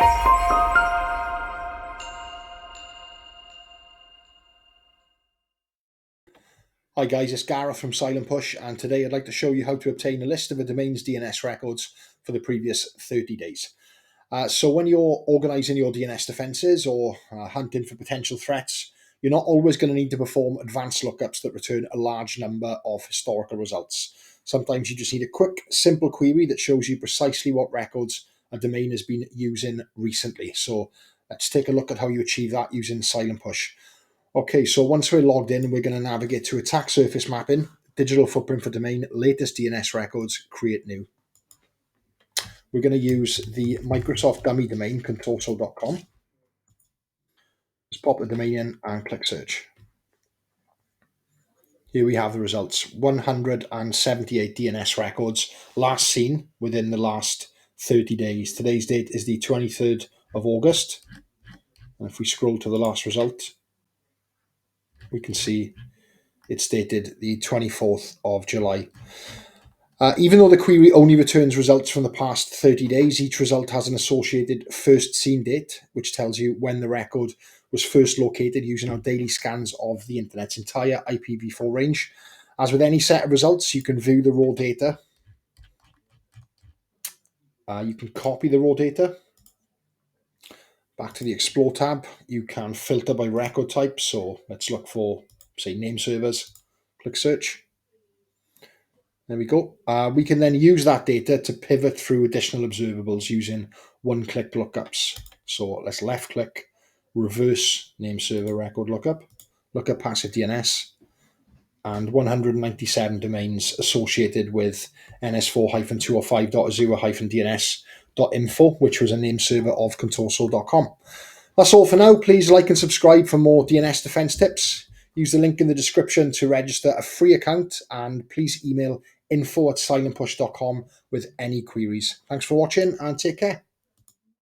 Hi guys, it's Gareth from Silent Push, and today I'd like to show you how to obtain a list of a domain's DNS records for the previous 30 days. So when you're organizing your DNS defenses or hunting for potential threats, you're not always going to need to perform advanced lookups that return a large number of historical results. Sometimes you just need a quick, simple query that shows you precisely what records a domain has been using recently. So let's take a look at how you achieve that using Silent Push. Okay, so once we're logged in, we're going to navigate to attack surface mapping, digital footprint for domain, latest DNS records, create new. We're going to use the Microsoft dummy domain, contorso.com. Just pop the domain in and click search. Here we have the results, 178 DNS records, last seen within the last 30 days. Today's date is the 23rd of August. And if we scroll to the last result, we can see it's dated the 24th of July. Even though the query only returns results from the past 30 days, each result has an associated first seen date, which tells you when the record was first located using our daily scans of the internet's entire IPv4 range. As with any set of results, you can view the raw data. You can copy the raw data. Back to the Explore tab, you can filter by record type. So let's look for, say, name servers. Click search. There we go. We can then use that data to pivot through additional observables using one-click lookups. So let's left-click, reverse name server record lookup, look at passive DNS, and 197 domains associated with ns4-205.azure-dns.info, which was a name server of contorso.com. That's all for now. Please like and subscribe for more DNS defense tips. Use the link in the description to register a free account, and please email info@silentpush.com with any queries. Thanks for watching and take care.